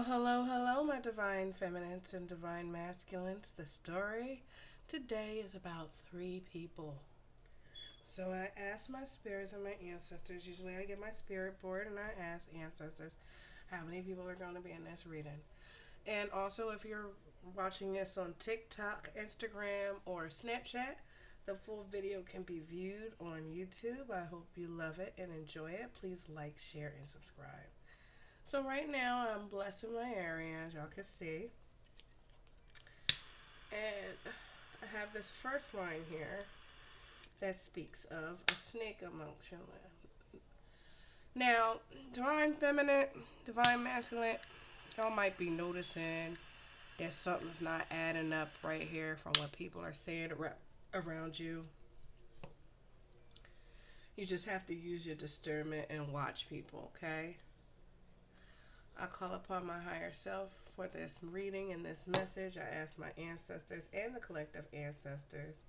Hello, my divine feminines and divine masculines. The story today is about three people. So I asked my spirits and my ancestors. Usually I get my spirit board and I ask ancestors how many people are going to be in this reading. And also, if you're watching this on TikTok, Instagram, or Snapchat, the full video can be viewed on YouTube. I hope you love it and enjoy it. Please like, share, and subscribe. So right now I'm blessing my area, as y'all can see. And I have this first line here that speaks of a snake amongst your land. Now, divine feminine, divine masculine, y'all might be noticing that something's not adding up right here from what people are saying around you. You just have to use your discernment and watch people, okay? I call upon my higher self for this reading and this message. I ask my ancestors and the collective ancestors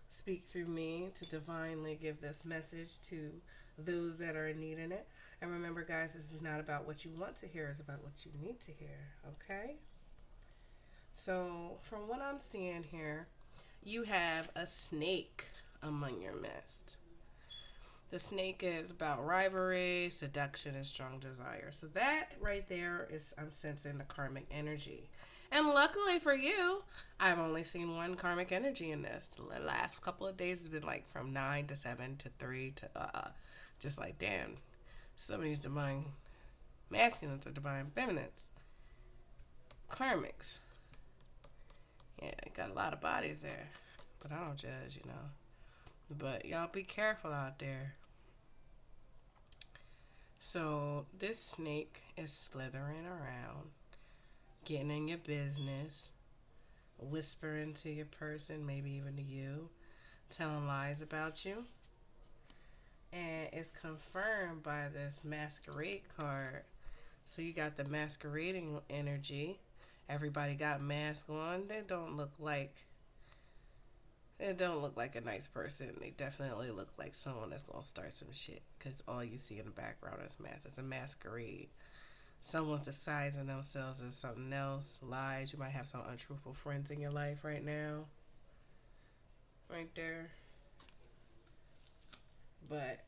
speak through me to divinely give this message to those that are needing it. And remember, guys, this is not about what you want to hear, it's about what you need to hear, okay? So, from what I'm seeing here, you have a snake among your midst. The snake is about rivalry, seduction, and strong desire. So that right there is, I'm sensing the karmic energy. And luckily for you, I've only seen one karmic energy in this. The last couple of days has been like from 9 to 7 to 3 to just like, damn, some of these divine masculines are divine feminines. Karmics. Yeah, got a lot of bodies there. But I don't judge, you know. But y'all be careful out there. So this snake is slithering around, getting in your business, whispering to your person, maybe even to you, telling lies about you. And it's confirmed by this masquerade card. So you got the masquerading energy. Everybody got masks on. They don't look like a nice person. They definitely look like someone that's going to start some shit. Because all you see in the background is masks. It's a masquerade. Someone's disguising themselves as something else. Lies. You might have some untruthful friends in your life right now. Right there. But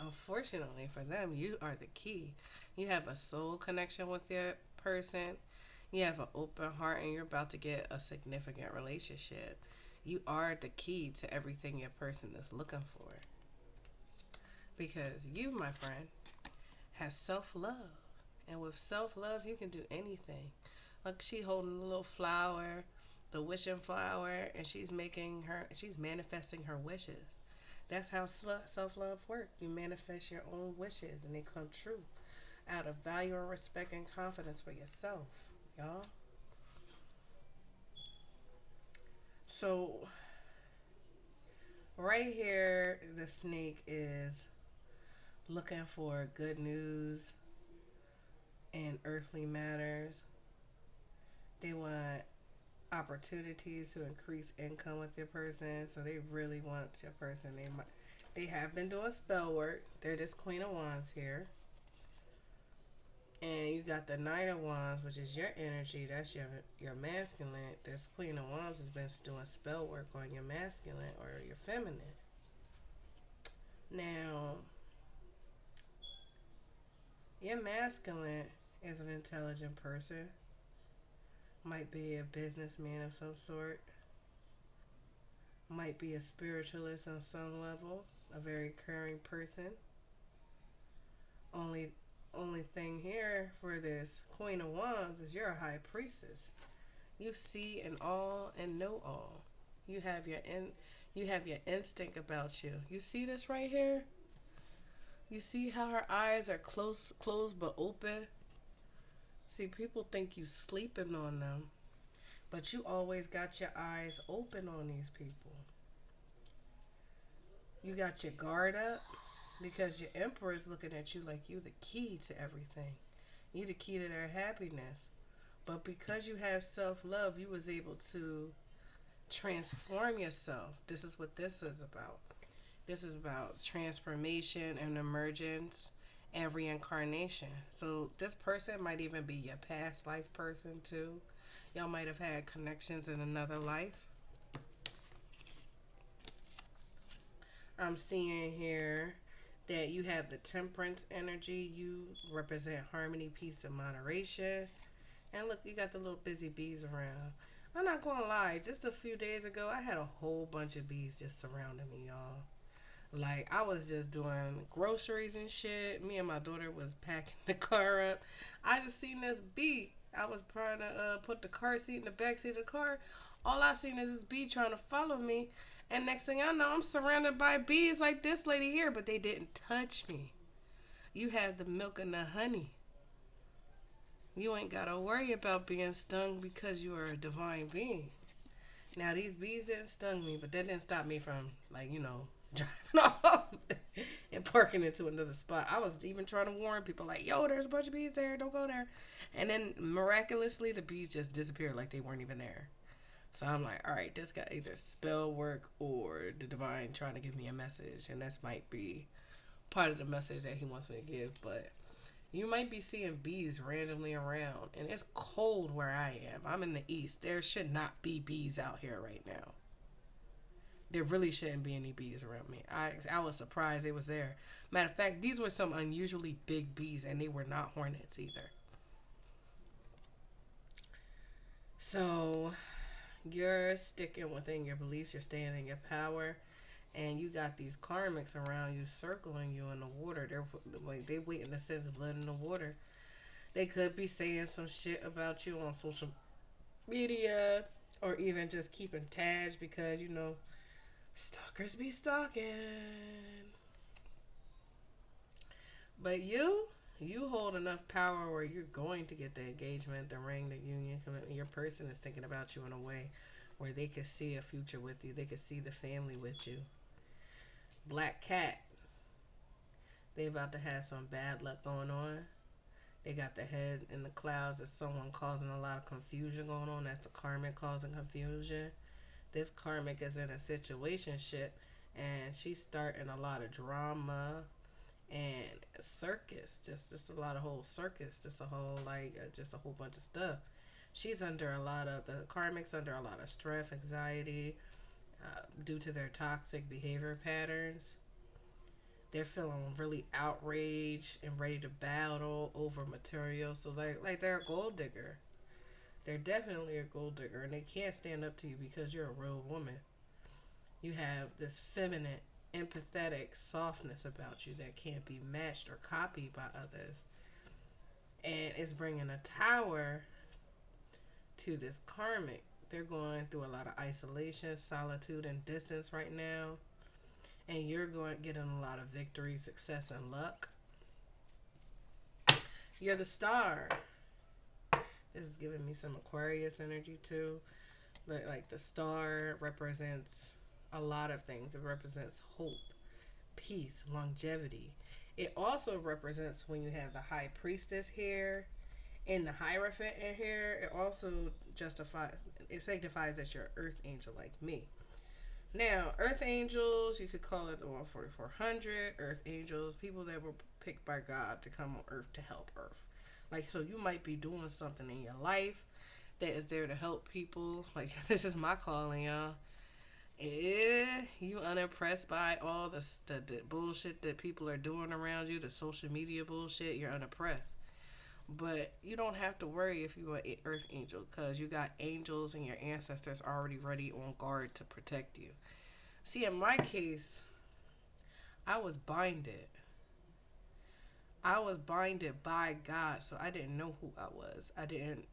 unfortunately for them, you are the key. You have a soul connection with your person. You have an open heart and you're about to get a significant relationship. You are the key to everything your person is looking for. Because you, my friend, has self-love. And with self-love, you can do anything. Like she holding a little flower, the wishing flower, and she's manifesting her wishes. That's how self-love works. You manifest your own wishes and they come true out of value and respect and confidence for yourself, y'all. So, right here, the snake is looking for good news in earthly matters. They want opportunities to increase income with your person, so they really want your person. They have been doing spell work. They're this Queen of Wands here. And you got the Knight of Wands, which is your energy. That's your masculine. This Queen of Wands has been doing spell work on your masculine or your feminine. Now, your masculine is an intelligent person. Might be a businessman of some sort. Might be a spiritualist on some level. A very caring person. Only thing here for this Queen of Wands is you're a high priestess. You see and all and know all. You have your instinct about you. You see this right here? You see how her eyes are closed but open? See, people think you sleeping on them, but you always got your eyes open on these people. You got your guard up because your emperor is looking at you like you the key to everything. You the key to their happiness. But because you have self-love, you was able to transform yourself. This is what this is about. This is about transformation and emergence and reincarnation. So this person might even be your past life person too. Y'all might have had connections in another life. I'm seeing here that you have the temperance energy. You represent harmony, peace, and moderation. And look, you got the little busy bees around. I'm not gonna lie, just a few days ago, I had a whole bunch of bees just surrounding me, y'all. Like, I was just doing groceries and shit. Me and my daughter was packing the car up. I just seen this bee. I was trying to put the car seat in the back seat of the car. All I seen is this bee trying to follow me. And next thing I know, I'm surrounded by bees like this lady here, but they didn't touch me. You have the milk and the honey. You ain't got to worry about being stung because you are a divine being. Now, these bees didn't stung me, but that didn't stop me from, like, driving off and parking into another spot. I was even trying to warn people, like, yo, there's a bunch of bees there. Don't go there. And then, miraculously, the bees just disappeared like they weren't even there. So I'm like, all right, this got either spell work or the divine trying to give me a message. And this might be part of the message that he wants me to give, but you might be seeing bees randomly around, and it's cold where I am. I'm in the east. There should not be bees out here right now. There really shouldn't be any bees around me. I was surprised they was there. Matter of fact, these were some unusually big bees, and they were not hornets either. So you're sticking within your beliefs. You're staying in your power. And you got these karmics around you circling you in the water. They waiting to send blood in the water. They could be saying some shit about you on social media, or even just keeping tabs because stalkers be stalking. But you hold enough power where you're going to get the engagement, the ring, the union commitment. Your person is thinking about you in a way where they could see a future with you. They could see the family with you. Black cat. They about to have some bad luck going on. They got the head in the clouds as someone causing a lot of confusion going on. That's the karmic causing confusion. This karmic is in a situationship, and she's starting a lot of drama and circus. Just a lot of whole circus. Just a whole just a whole bunch of stuff. She's under the karmic's under a lot of stress, anxiety, due to their toxic behavior patterns. They're feeling really outraged and ready to battle over material. So they're a gold digger. They're definitely a gold digger, and they can't stand up to you because you're a real woman. You have this feminine, empathetic softness about you that can't be matched or copied by others. And it's bringing a tower to this karmic. They're going through a lot of isolation, solitude, and distance right now. And you're getting a lot of victory, success, and luck. You're the star. This is giving me some Aquarius energy too. Like the star represents a lot of things. It represents hope, peace, longevity. It also represents when you have the high priestess here and the Hierophant in here. It also signifies that you're an earth angel like me. Now, earth angels, you could call it the 14400 earth angels, people that were picked by God to come on earth to help earth. Like, so you might be doing something in your life that is there to help people. Like, this is my calling, y'all. You unimpressed by all the bullshit that people are doing around you, the social media bullshit, you're unimpressed. But you don't have to worry if you're an earth angel, because you got angels and your ancestors already ready on guard to protect you. See, in my case, I was binded. I was binded by God, so I didn't know who I was. I didn't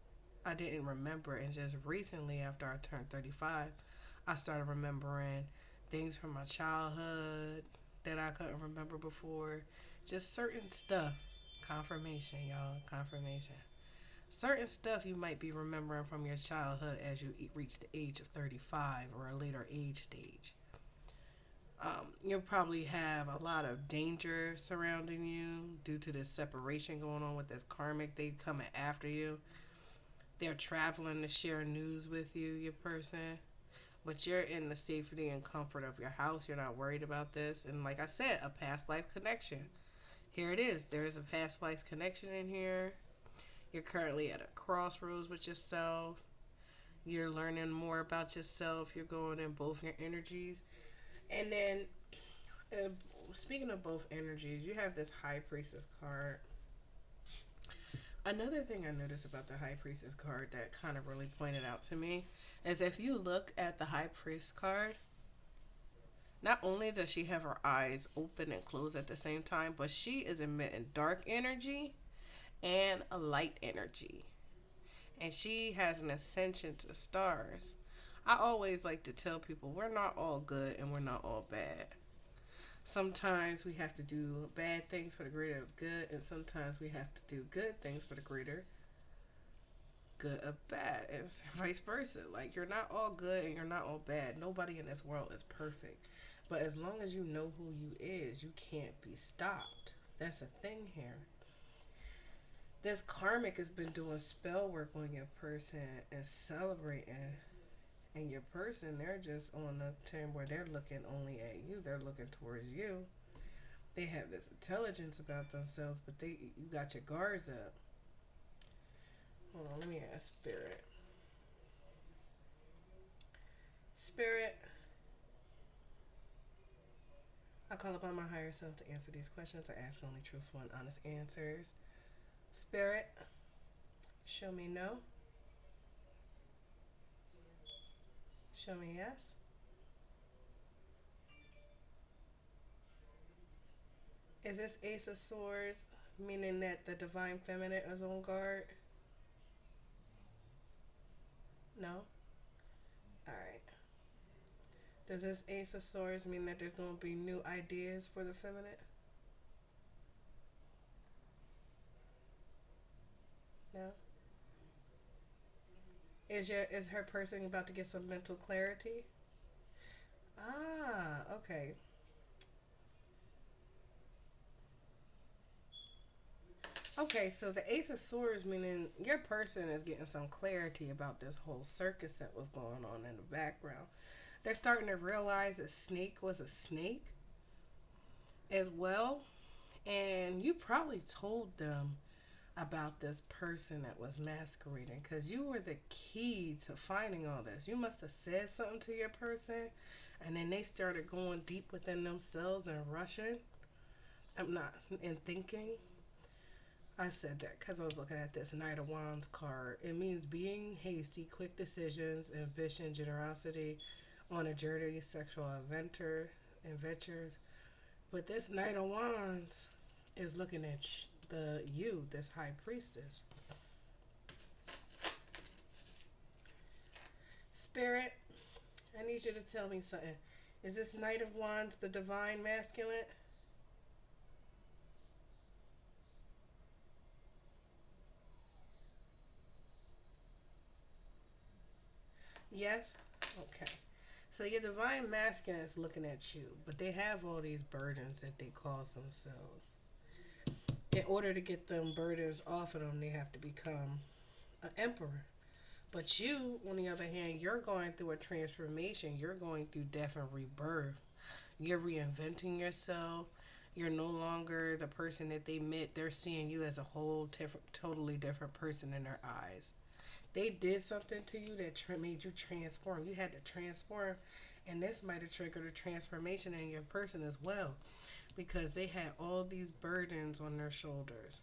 remember, and just recently, after I turned 35, I started remembering things from my childhood that I couldn't remember before. Just certain stuff. Confirmation, y'all. Confirmation. Certain stuff you might be remembering from your childhood as you reach the age of 35 or a later age stage. You'll probably have a lot of danger surrounding you due to this separation going on with this karmic. They coming after you. They're traveling to share news with you, your person. But you're in the safety and comfort of your house. You're not worried about this. And like I said, a past life connection. Here it is. There's a past life connection in here. You're currently at a crossroads with yourself. You're learning more about yourself. You're going in both your energies. And then, uh, speaking of both energies, you have this High Priestess card. Another thing I noticed about the High Priestess card that kind of really pointed out to me is if you look at the High Priest card, not only does she have her eyes open and closed at the same time, but she is emitting dark energy and a light energy. And she has an ascension to stars. I always like to tell people we're not all good and we're not all bad. Sometimes we have to do bad things for the greater of good, and sometimes we have to do good things for the greater good of bad, and vice versa. Like, you're not all good and you're not all bad. Nobody in this world is perfect. But as long as you know who you is, you can't be stopped. That's the thing here. This karmic has been doing spell work on your person and celebrating. And your person, they're just on the term where they're looking only at you. They're looking towards you. They have this intelligence about themselves, but you got your guards up. Hold on, let me ask Spirit. Spirit, I call upon my higher self to answer these questions. I ask only truthful and honest answers. Spirit, show me no. Show me yes. Is this Ace of Swords, meaning that the Divine Feminine is on guard? No? Alright. Does this Ace of Swords mean that there's going to be new ideas for the feminine? No? Is her person about to get some mental clarity? Ah, okay. Okay, so the Ace of Swords meaning your person is getting some clarity about this whole circus that was going on in the background. They're starting to realize that Snake was a snake as well. And you probably told them about this person that was masquerading because you were the key to finding all this. You must have said something to your person and then they started going deep within themselves and rushing. I'm not and thinking. I said that because I was looking at this Knight of Wands card. It means being hasty, quick decisions, ambition, generosity on a journey, sexual adventures. But this Knight of Wands is looking at this High Priestess. Spirit, I need you to tell me something. Is this Knight of Wands the Divine Masculine? Yes? Okay. So your Divine Masculine is looking at you, but they have all these burdens that they cause themselves. In order to get them burdens off of them, they have to become an emperor. But you, on the other hand, you're going through a transformation. You're going through death and rebirth. You're reinventing yourself. You're no longer the person that they met. They're seeing you as a whole totally different person in their eyes. They did something to you that made you transform. You had to transform, and this might have triggered a transformation in your person as well, because they had all these burdens on their shoulders.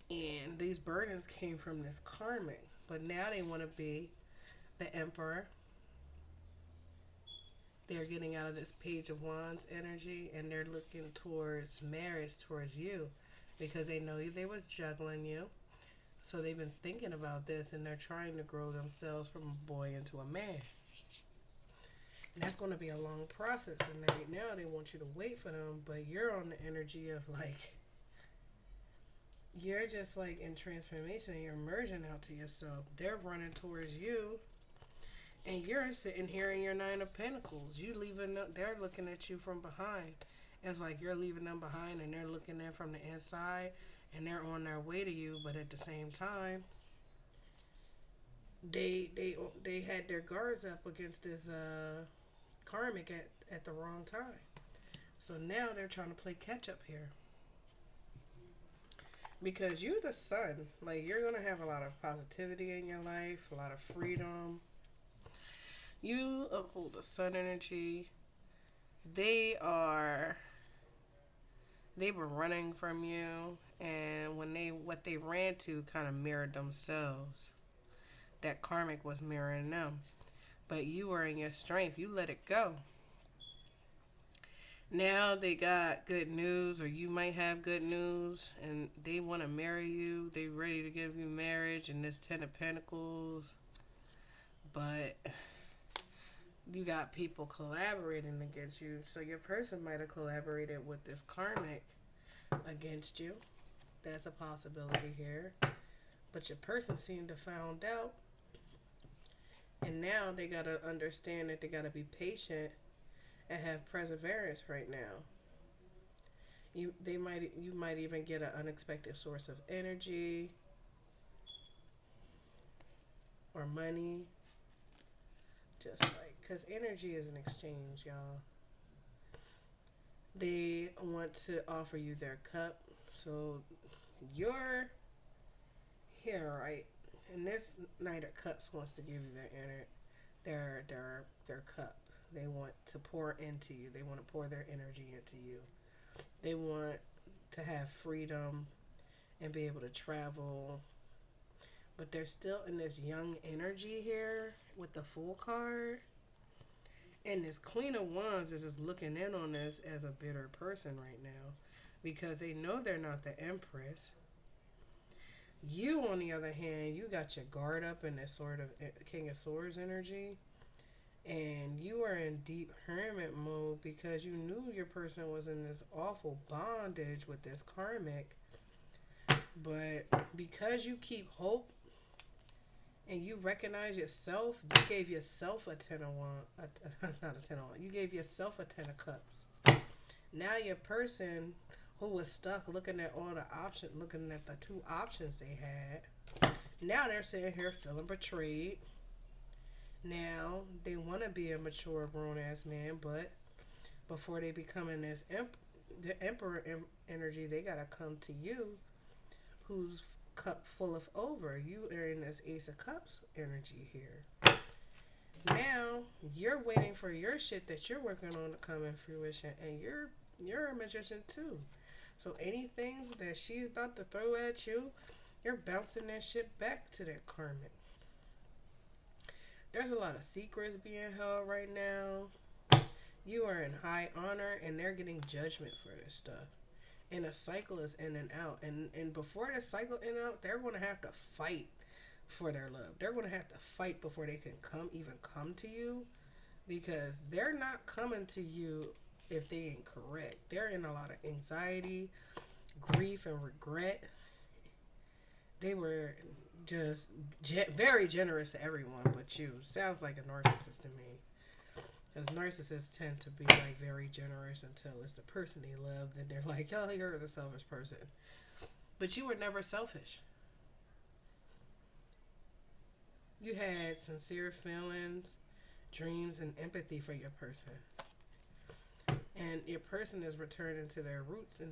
And these burdens came from this karmic. But now they want to be the emperor. They're getting out of this Page of Wands energy and they're looking towards marriage, towards you, because they know they was juggling you. So they've been thinking about this and they're trying to grow themselves from a boy into a man. And that's going to be a long process. And right now they want you to wait for them, but you're on the energy of like, you're just like in transformation and you're merging out to yourself. They're running towards you and you're sitting here in your Nine of Pentacles. You leaving them, they're looking at you from behind. It's like you're leaving them behind and they're looking in from the inside and they're on their way to you, but at the same time they had their guards up against this karmic at the wrong time. So now they're trying to play catch up here. Because you're the sun. Like, you're going to have a lot of positivity in your life, a lot of freedom. You uphold the sun energy. They are, they were running from you. And what they ran to kind of mirrored themselves. That karmic was mirroring them. But you were in your strength. You let it go. Now they got good news, or you might have good news, and they want to marry you. They ready to give you marriage, and this Ten of Pentacles. But you got people collaborating against you. So your person might have collaborated with this karmic against you. That's a possibility here. But your person seemed to found out, and now they got to understand that they got to be patient and have perseverance right now. You might even get an unexpected source of energy or money. Just like, because energy is an exchange, y'all. They want to offer you their cup. So you're here, right? And this Knight of Cups wants to give you their cup. They want to pour into you. They want to pour their energy into you. They want to have freedom and be able to travel. But they're still in this young energy here with the Fool card. And this Queen of Wands is just looking in on this as a bitter person right now. Because they know they're not the Empress. You, on the other hand, you got your guard up in this sort of King of Swords energy. And you are in deep hermit mode because you knew your person was in this awful bondage with this karmic. But because you keep hope and you recognize yourself, you gave yourself a Ten of Wands. Not a Ten of Wands. You gave yourself a Ten of Cups. Now your person who was stuck looking at all the options, looking at the two options they had, now they're sitting here feeling betrayed. Now, they want to be a mature, grown-ass man, but before they become in this the Emperor energy, they got to come to you, who's cup full of over. You are in this Ace of Cups energy here. Now, you're waiting for your shit that you're working on to come in fruition, and you're a magician too. So anything that she's about to throw at you, you're bouncing that shit back to that karmic. There's a lot of secrets being held right now. You are in high honor, and they're getting judgment for this stuff. And a cycle is in and out. And before the cycle in and out, they're going to have to fight for their love. They're going to have to fight before they can even come to you. Because they're not coming to you if they ain't correct. They're in a lot of anxiety, grief, and regret. They were just very generous to everyone but you. Sounds like a narcissist to me. Because narcissists tend to be like very generous until it's the person they love. Then they're like, oh, you're a selfish person. But you were never selfish. You had sincere feelings, dreams, and empathy for your person. And your person is returning to their roots, and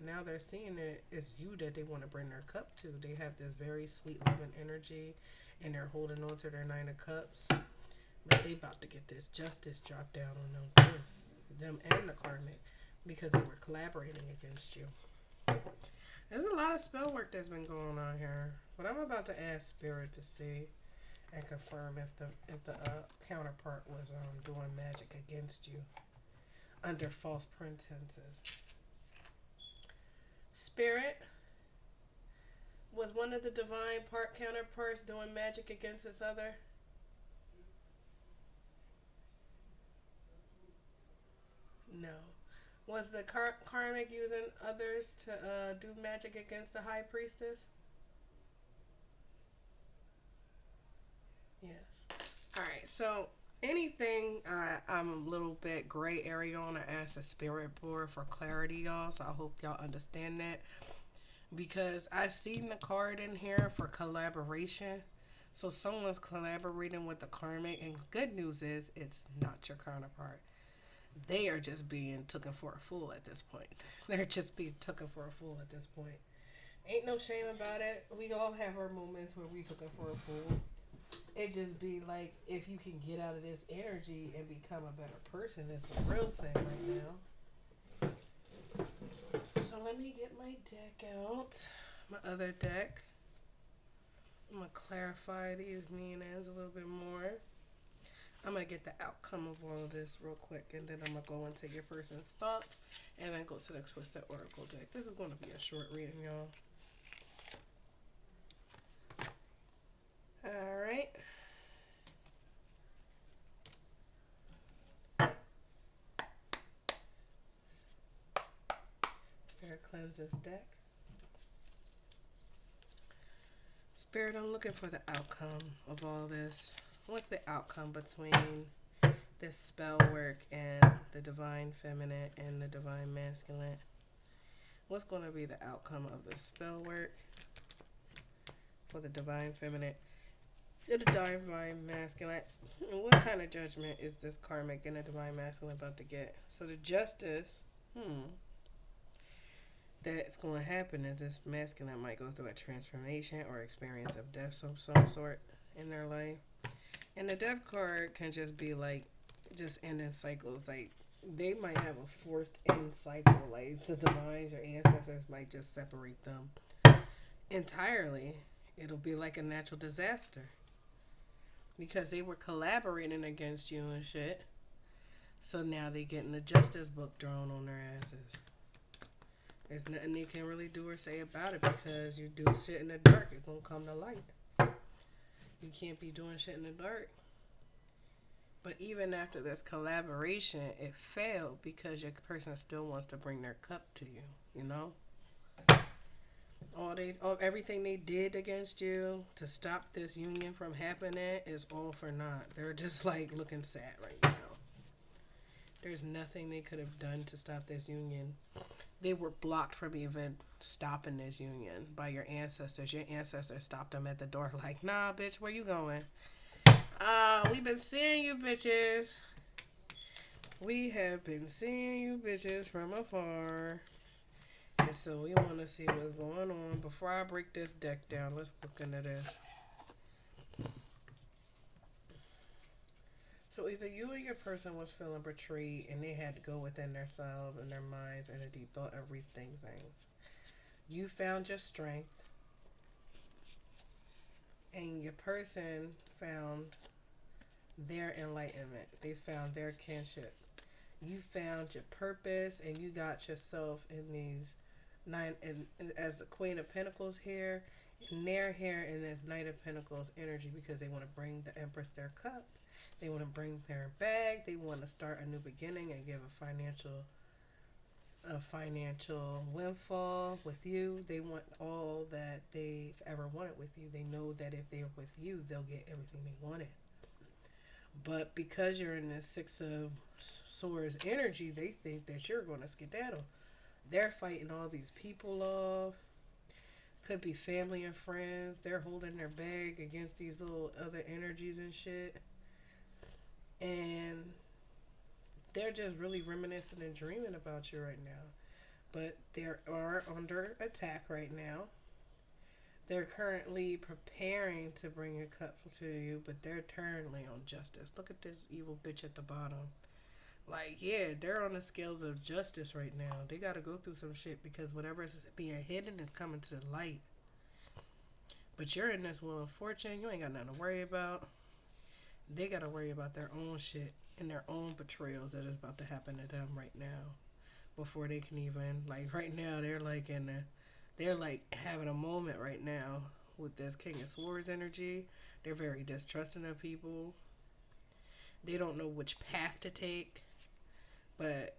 now they're seeing it as you that they want to bring their cup to. They have this very sweet loving energy, and they're holding on to their Nine of Cups. But they about to get this justice dropped down on them too. Them and the karmic, because they were collaborating against you. There's a lot of spell work that's been going on here, but I'm about to ask Spirit to see and confirm if the counterpart was doing magic against you under false pretenses. Spirit, was one of the divine part counterparts doing magic against its other? No. Was the karmic using others to do magic against the high priestess? Yes. Alright, so anything I'm a little bit gray area on, I asked the spirit board for clarity, y'all, so I hope y'all understand that. Because I seen the card in here for collaboration. So someone's collaborating with the karmic, and good news is it's not your counterpart. They are just being taken for a fool at this point. They're just being taken for a fool at this point. Ain't no shame about it. We all have our moments where we took it for a fool. It just be like if you can get out of this energy and become a better person, it's the real thing right now. So let me get my deck out. My other deck. I'm gonna clarify these meanings a little bit more. I'm gonna get the outcome of all of this real quick, and then I'm gonna go into your person's thoughts, and then go to the Twisted Oracle deck. This is gonna be a short reading, y'all. All right. Spirit cleanses deck. Spirit, I'm looking for the outcome of all this. What's the outcome between this spell work and the divine feminine and the divine masculine? What's going to be the outcome of the spell work for the divine feminine and the divine masculine? And what kind of judgment is this karmic and the divine masculine about to get? So the justice, that's going to happen is this masculine might go through a transformation or experience of death of some sort in their life. And the death card can just be like, just ending cycles. Like, they might have a forced end cycle. Like, the divines or ancestors might just separate them entirely. It'll be like a natural disaster. Because they were collaborating against you and shit. So now they getting the justice book drawn on their asses. There's nothing they can really do or say about it because you do shit in the dark, it's gonna come to light. You can't be doing shit in the dark. But even after this collaboration, it failed because your person still wants to bring their cup to you, you know? Everything they did against you to stop this union from happening is all for naught. They're just like looking sad right now. There's nothing they could have done to stop this union. They were blocked from even stopping this union by your ancestors. Your ancestors stopped them at the door like, nah, bitch, where you going? We've been seeing you bitches. We have been seeing you bitches from afar. And so we want to see what's going on. Before I break this deck down, let's look into this. So either you or your person was feeling betrayed and they had to go within themselves and their minds and a deep thought and rethink things. You found your strength and your person found their enlightenment. They found their kinship. You found your purpose and you got yourself in these nine, and as the Queen of Pentacles here, and they're here in this Knight of Pentacles energy because they want to bring the Empress their cup. They want to bring their bag. They want to start a new beginning and give a financial windfall with you. They want all that they've ever wanted with you. They know that if they're with you, they'll get everything they wanted. But because you're in the Six of Swords energy, they think that you're going to skedaddle. They're fighting all these people off. Could be family and friends. They're holding their bag against these little other energies and shit. And they're just really reminiscing and dreaming about you right now. But they are under attack right now. They're currently preparing to bring a cup to you, but they're currently on justice. Look at this evil bitch at the bottom. Like, yeah, they're on the scales of justice right now. They got to go through some shit because whatever is being hidden is coming to the light. But you're in this Wheel of Fortune. You ain't got nothing to worry about. They got to worry about their own shit and their own betrayals that is about to happen to them right now. Before they can even, like, right now, they're like having a moment right now with this King of Swords energy. They're very distrusting of people. They don't know which path to take. But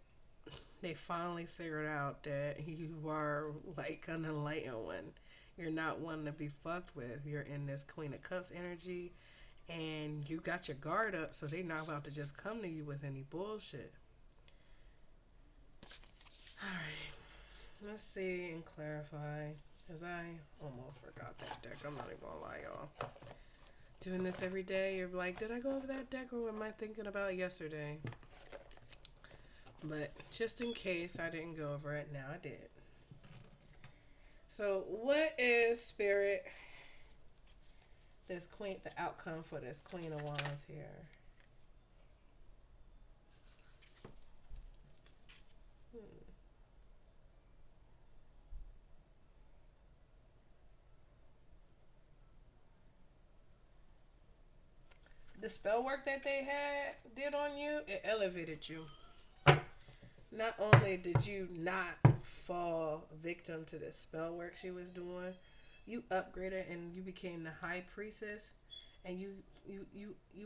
they finally figured out that you are like an enlightened one. You're not one to be fucked with. You're in this Queen of Cups energy. And you got your guard up. So they're not about to just come to you with any bullshit. Alright. Let's see and clarify. Because I almost forgot that deck. I'm not even going to lie, y'all. Doing this every day. You're like, did I go over that deck or am I thinking about it yesterday? But just in case I didn't go over it, now I did. So, what is spirit? This queen, the outcome for this Queen of Wands here. The spell work that they did on you, it elevated you. Not only did you not fall victim to the spell work she was doing, you upgraded and you became the high priestess, and you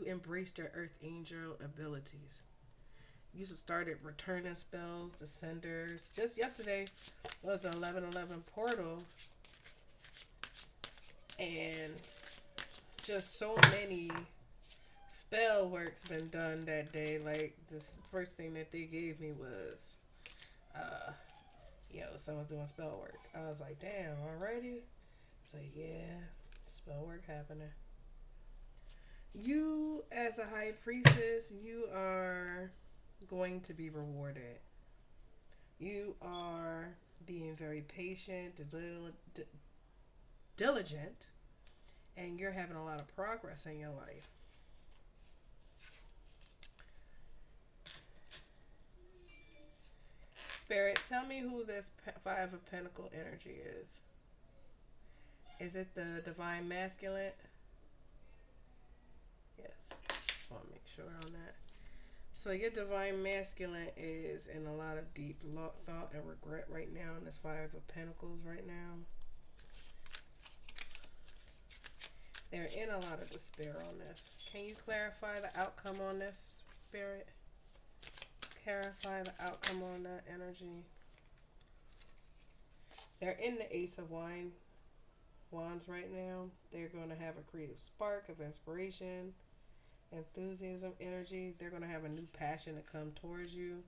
embraced your earth angel abilities. You started returning spells to senders. Just yesterday was the 11/11 portal, and just so many spell work's been done that day. Like, this first thing that they gave me was, someone's doing spell work. I was like, damn, already? It's like, yeah, spell work happening. You, as a high priestess, you are going to be rewarded. You are being very patient, diligent, and you're having a lot of progress in your life. Spirit, tell me who this Five of Pentacle energy is. Is it the Divine Masculine? Yes. I want to make sure on that. So your Divine Masculine is in a lot of deep thought and regret right now in this Five of Pentacles right now. They're in a lot of despair on this. Can you clarify the outcome on this, Spirit? Clarify the outcome on that energy. They're in the Ace of Wands right now. They're going to have a creative spark of inspiration, enthusiasm, energy. They're going to have a new passion to come towards you.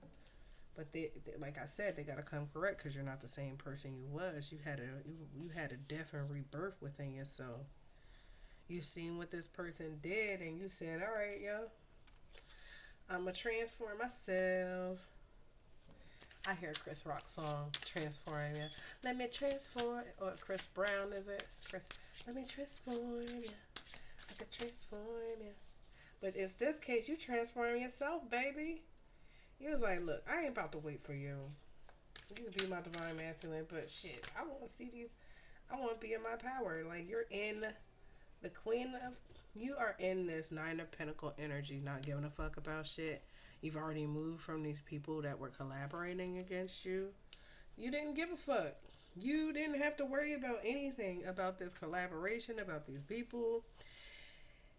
But they like I said, they got to come correct, because you're not the same person you was. You had a death and rebirth within yourself. You seen what this person did, and you said, all right, yo, I'm going to transform myself. I hear Chris Rock song, Transform Ya. Let me transform. Or Chris Brown, is it? Let me transform ya. I could transform ya. But in this case, you transform yourself, baby. You was like, look, I ain't about to wait for you. You can be my Divine Masculine, but shit, I want to see these. I want to be in my power. Like, you're in the Queen of... You are in this Nine of Pentacle energy, not giving a fuck about shit. You've already moved from these people that were collaborating against you. You didn't give a fuck. You didn't have to worry about anything about this collaboration, about these people.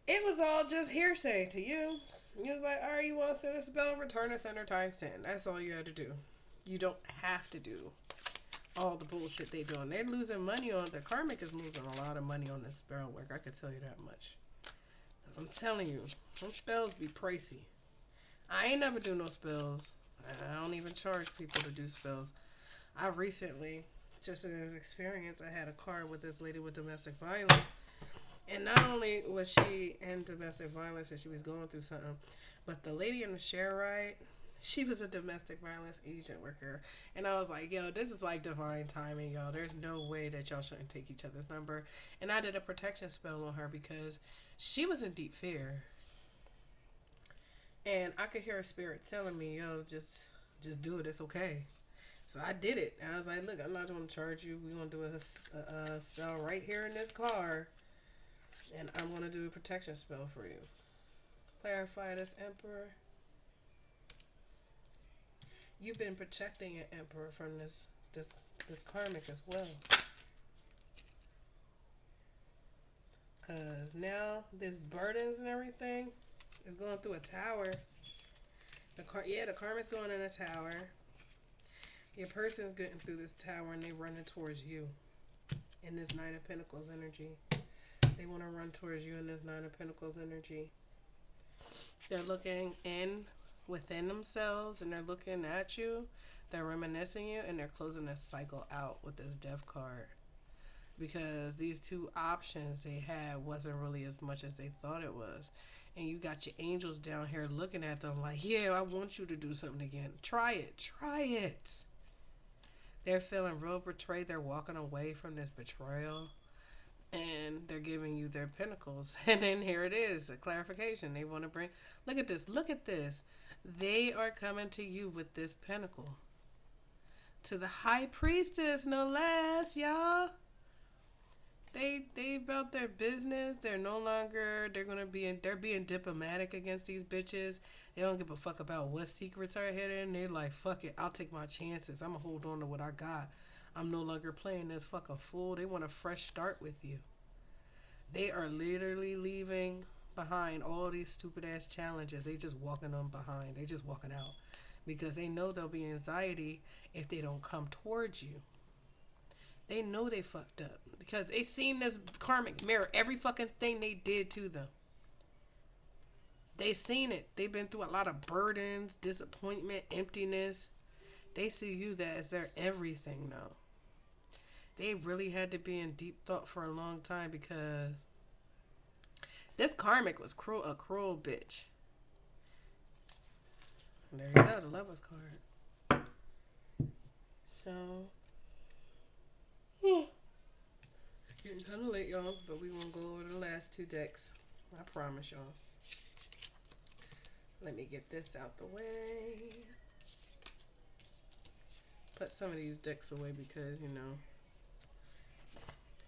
It was all just hearsay to you. You was like, all right, you want to send a spell, return a sender times 10. That's all you had to do. You don't have to do all the bullshit they doing. They're losing money on... The KARMIC is losing a lot of money on this spell work. I can tell you that much. I'm telling you, some spells be pricey. I ain't never do no spells. I don't even charge people to do spells. I recently, just in this experience, I had a card with this lady with domestic violence. And not only was she in domestic violence and she was going through something, but the lady in the share ride, she was a domestic violence agent worker. And I was like, yo, this is like divine timing, y'all. There's no way that y'all shouldn't take each other's number. And I did a protection spell on her because she was in deep fear. And I could hear a spirit telling me, yo, just do it. It's okay. So I did it. And I was like, look, I'm not going to charge you. We're going to do a spell right here in this car. And I'm going to do a protection spell for you. Clarify this, Emperor. You've been protecting an Emperor from this KARMIC as well. Because now this burdens and everything is going through a tower. The KARMIC's going in a tower. Your person's getting through this tower and they running towards you in this Nine of Pentacles energy. They want to run towards you in this Nine of Pentacles energy. They're looking within themselves and they're looking at you. They're reminiscing you and they're closing this cycle out with this Death card. Because these two options they had wasn't really as much as they thought it was. And you got your angels down here looking at them like, yeah, I want you to do something again. Try it. They're feeling real betrayed. They're walking away from this betrayal. And they're giving you their pentacles. And then here it is, a clarification. They want to bring, look at this, look at this. They are coming to you with this pentacle. To the high priestess, no less, y'all. They about their business. They're no longer, they're being diplomatic against these bitches. They don't give a fuck about what secrets are hidden. They're like, fuck it, I'll take my chances. I'm gonna hold on to what I got. I'm no longer playing this fucking fool. They want a fresh start with you. They are literally leaving behind all these stupid ass challenges. They just walking on behind. They just walking out. Because they know there'll be anxiety if they don't come towards you. They know they fucked up. Because they seen this karmic mirror every fucking thing they did to them. They seen it. They've been through a lot of burdens, disappointment, emptiness. They see you as their everything now. They really had to be in deep thought for a long time because this karmic was a cruel bitch. And there you go, the Lovers card. So, getting kind of late, y'all, but we won't go over the last two decks. I promise y'all. Let me get this out the way. Put some of these decks away because, you know,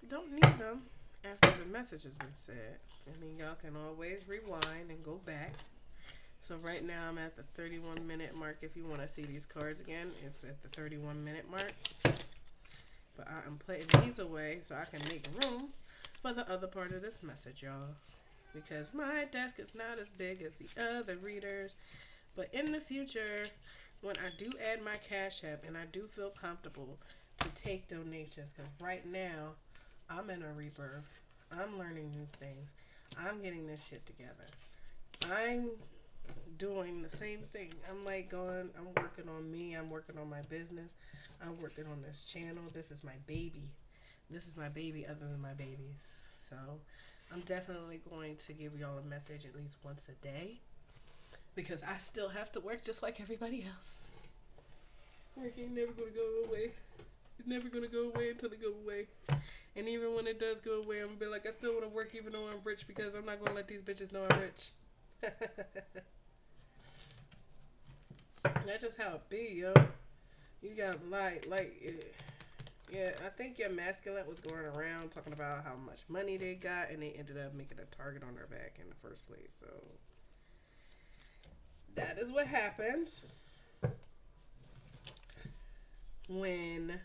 don't need them after the message has been said. I mean, y'all can always rewind and go back. So right now I'm at the 31-minute mark. If you want to see these cards again, it's at the 31-minute mark. But I'm putting these away so I can make room for the other part of this message, y'all. Because my desk is not as big as the other readers. But in the future, when I do add my Cash App and I do feel comfortable to take donations, because right now I'm in a rebirth. I'm learning new things. I'm getting this shit together. I'm doing the same thing. I'm working on me. I'm working on my business. I'm working on this channel. This is my baby. This is my baby other than my babies. So I'm definitely going to give y'all a message at least once a day. Because I still have to work just like everybody else. Work ain't never going to go away. It's never going to go away until it go away. And even when it does go away, I'm going to be like, I still want to work even though I'm rich because I'm not going to let these bitches know I'm rich. That's just how it be, yo. You got yeah, I think your masculine was going around talking about how much money they got and they ended up making a target on their back in the first place. So that is what happens when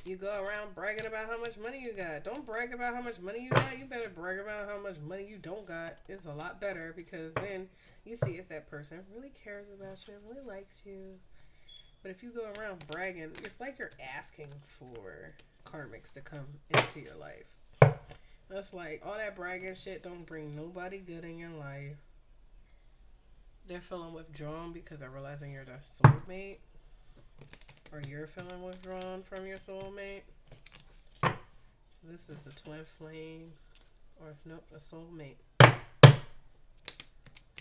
you go around bragging about how much money you got. Don't brag about how much money you got. You better brag about how much money you don't got. It's a lot better because then you see if that person really cares about you, really likes you. But if you go around bragging, it's like you're asking for karmics to come into your life. That's like all that bragging shit don't bring nobody good in your life. They're feeling withdrawn because they're realizing you're the soulmate. Or you're feeling withdrawn from your soulmate. This is a twin flame. Or nope, a soulmate.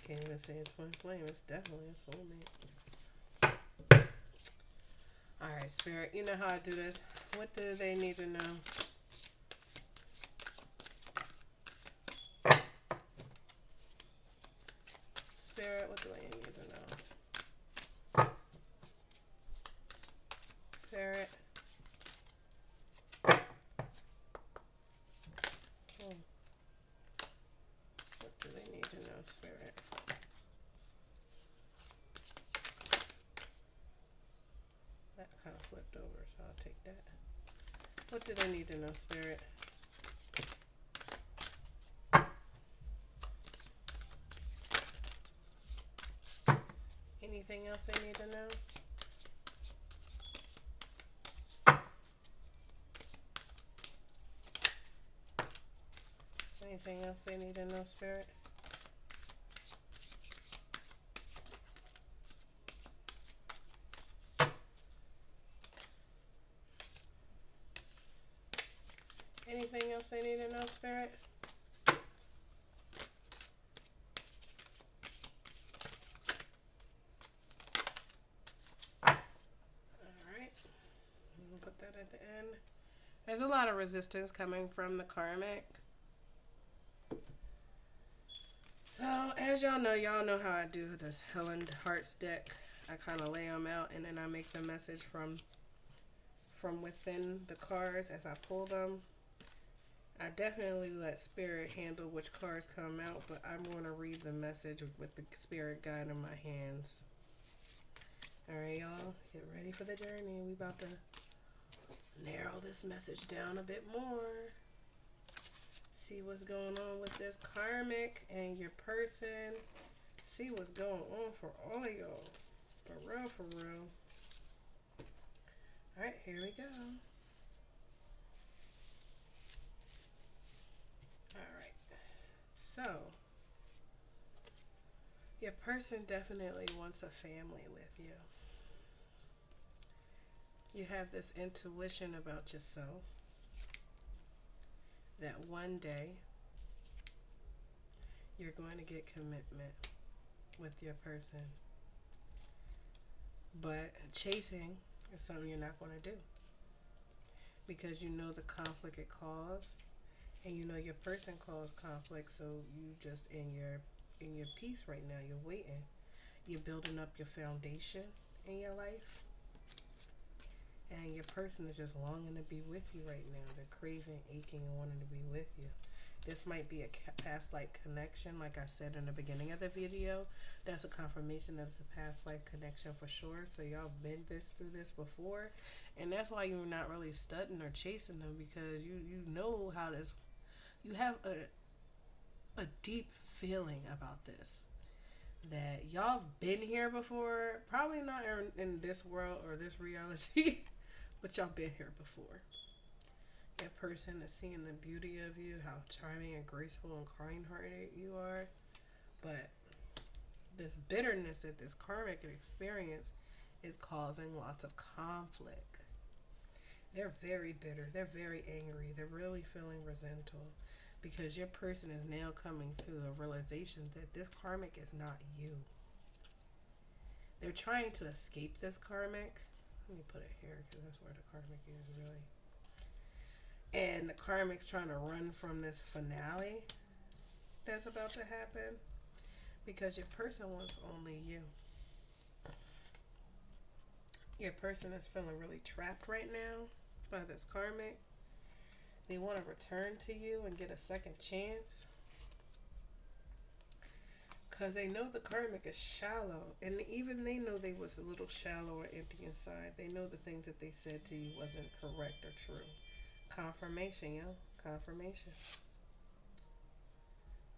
Can't even say a twin flame. It's definitely a soulmate. Alright, Spirit. You know how I do this. What do they need to know? Spirit, what do I need to know? Spirit. What do they need to know, Spirit? That kind of flipped over, so I'll take that. What do they need to know, Spirit? Anything else they need to know? Anything else they need to know, Spirit? Anything else they need to know, Spirit? Alright. the end. There's a lot of resistance coming from the karmic. So, as y'all know how I do this Helen Hearts deck. I kind of lay them out, and then I make the message from within the cards as I pull them. I definitely let Spirit handle which cards come out, but I'm going to read the message with the Spirit guide in my hands. Alright, y'all, get ready for the journey. We about to narrow this message down a bit more. See what's going on with this karmic and your person. See what's going on for all of y'all. For real, for real. Alright, here we go. Alright. So, your person definitely wants a family with you. You have this intuition about yourself that one day you're going to get commitment with your person. But chasing is something you're not going to do, because you know the conflict it caused, and you know your person caused conflict. So you just in your peace right now. You're waiting. You're building up your foundation in your life, and your person is just longing to be with you right now. They're craving, aching, and wanting to be with you. This might be a past life connection, like I said in the beginning of the video. That's a confirmation that it's a past life connection for sure. So y'all been through this before, and that's why you're not really studying or chasing them, because you know how this. You have a deep feeling about this, that y'all been here before. Probably not in this world or this reality, but y'all been here before. That person is seeing the beauty of you, how charming and graceful and kind-hearted you are. But this bitterness that this karmic experience is causing lots of conflict. They're very bitter. They're very angry. They're really feeling resentful, because your person is now coming to the realization that this karmic is not you. They're trying to escape this karmic. Let me put it here, because that's where the karmic is really. And the karmic's trying to run from this finale that's about to happen, because your person wants only you. Your person is feeling really trapped right now by this karmic. They want to return to you and get a second chance, because they know the karmic is shallow, and even they know they was a little shallow or empty inside. They know the things that they said to you wasn't correct or true. Confirmation, yo. Confirmation.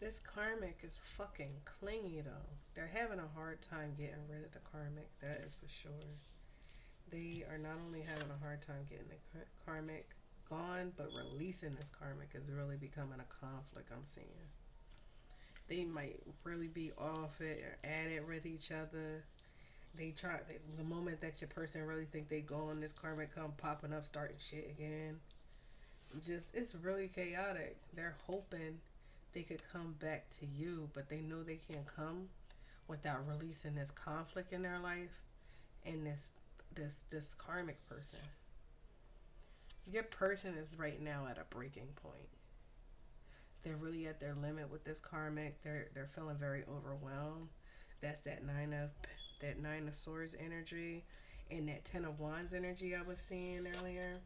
This karmic is fucking clingy, though. They're having a hard time getting rid of the karmic. That is for sure. They are not only having a hard time getting the karmic gone, but releasing this karmic is really becoming a conflict, I'm seeing. They might really be off it or at it with each other. The moment that your person really think they gone, this karmic come popping up, starting shit again. It's really chaotic. They're hoping they could come back to you, but they know they can't come without releasing this conflict in their life and this karmic person. Your person is right now at a breaking point. They're really at their limit with this karmic. They're feeling very overwhelmed. That's that nine of swords energy and that 10 of wands energy I was seeing earlier.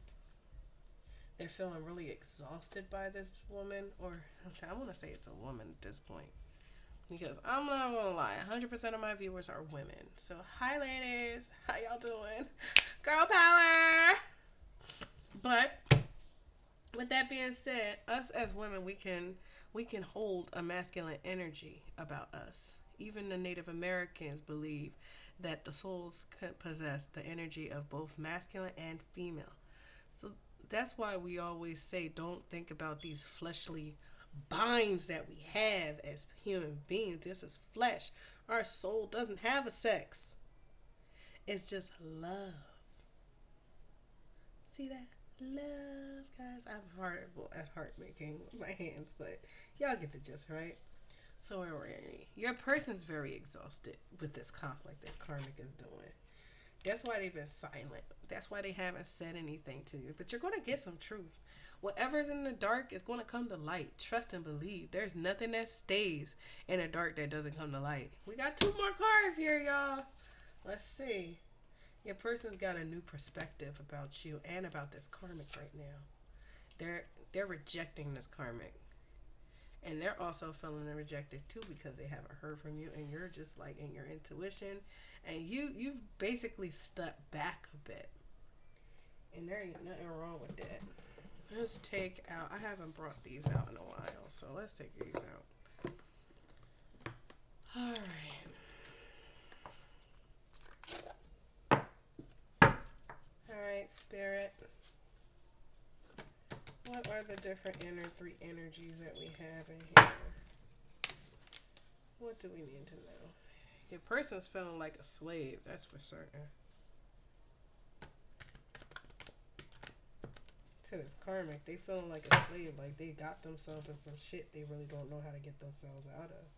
They're feeling really exhausted by this woman, or I want to say it's a woman at this point, because I'm not gonna lie, 100% of my viewers are women. So hi ladies, how y'all doing? Girl power. But with that being said, us as women, we can hold a masculine energy about us. Even the Native Americans believe that the souls could possess the energy of both masculine and female. So that's why we always say, don't think about these fleshly binds that we have as human beings. This is flesh. Our soul doesn't have a sex. It's just love. See that? Love, guys. I'm horrible at heart making with my hands, but y'all get the gist, right? So where were we? Your person's very exhausted with this conflict this karmic is doing. That's why they've been silent. That's why they haven't said anything to you. But you're going to get some truth. Whatever's in the dark is going to come to light. Trust and believe. There's nothing that stays in the dark that doesn't come to light. We got 2 more cards here, y'all. Let's see. Your person's got a new perspective about you and about this karmic right now. They're rejecting this karmic. And they're also feeling rejected too because they haven't heard from you, and you're just like in your intuition, and you've basically stepped back a bit. And there ain't nothing wrong with that. Let's take out, I haven't brought these out in a while, so let's take these out. Alright, Spirit. What are the different 3 energies that we have in here? What do we need to know? Your person's feeling like a slave, that's for certain. To this karmic, they feeling like a slave, like they got themselves in some shit they really don't know how to get themselves out of.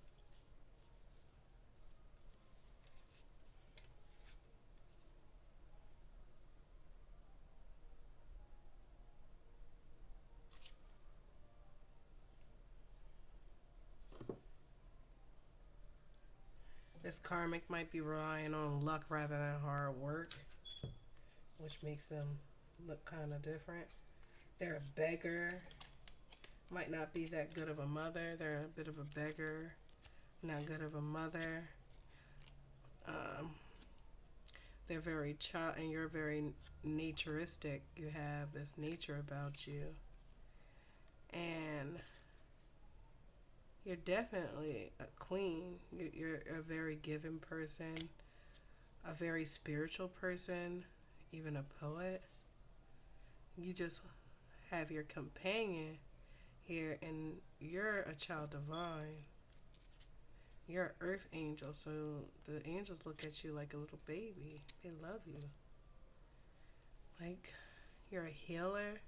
This karmic might be relying on luck rather than hard work, which makes them look kind of different. They're a beggar. Might not be that good of a mother. They're a bit of a beggar. Not good of a mother. They're very child, and you're very naturistic. You have this nature about you. And you're definitely a queen. You're a very giving person, a very spiritual person, even a poet. You just have your companion here, and you're a child divine. You're an earth angel, so the angels look at you like a little baby. They love you. Like, you're a healer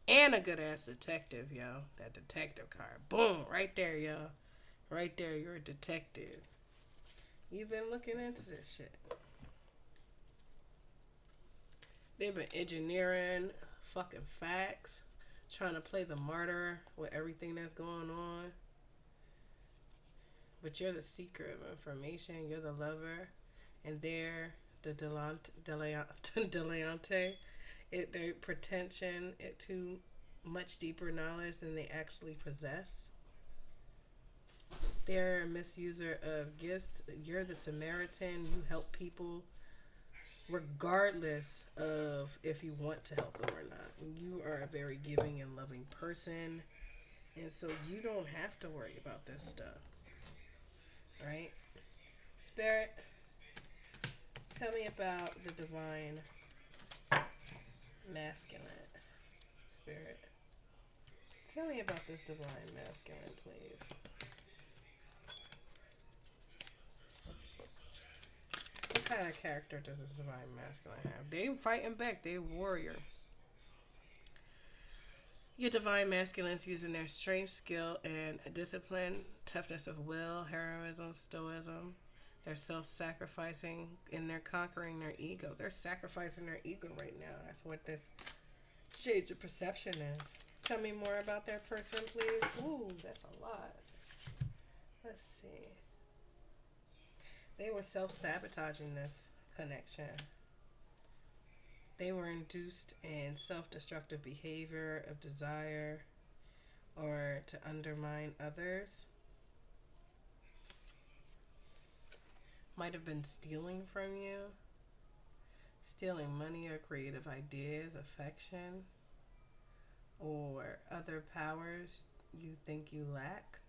and a good ass detective, yo. That detective card. Boom, right there, yo. Right there, you're a detective. You've been looking into this shit. They've been engineering fucking facts, trying to play the martyr with everything that's going on. But you're the seeker of information. You're the lover, and they're the Deleante. Their pretension to much deeper knowledge than they actually possess. They're a misuser of gifts. You're the Samaritan. You help people regardless of if you want to help them or not. You are a very giving and loving person, and so you don't have to worry about this stuff. Right? Spirit, tell me about the divine masculine. Spirit, tell me about this divine masculine, please. What kind of character does this divine masculine have? They fighting back. They warrior. Your divine masculines using their strength, skill, and discipline, toughness of will, heroism, stoicism. They're self-sacrificing, and they're conquering their ego. They're sacrificing their ego right now. That's what this shades of perception is. Tell me more about their person, please. Ooh, that's a lot. Let's see. They were self-sabotaging this connection. They were induced in self-destructive behavior of desire or to undermine others. Might have been stealing from you. Stealing money or creative ideas, affection, or other powers you think you lack.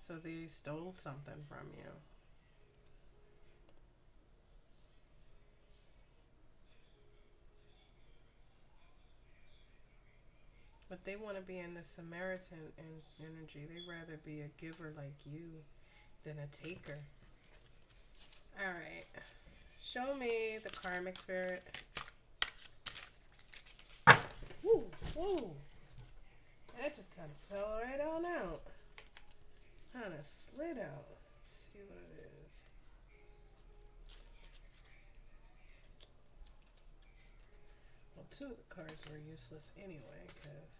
So they stole something from you. But they want to be in the Samaritan energy. They'd rather be a giver like you than a taker. Alright. Show me the karmic spirit. Woo! Woo! That just kind of fell right on out. Kind of slid out. Let's see what it is. two of the cards were useless anyway, because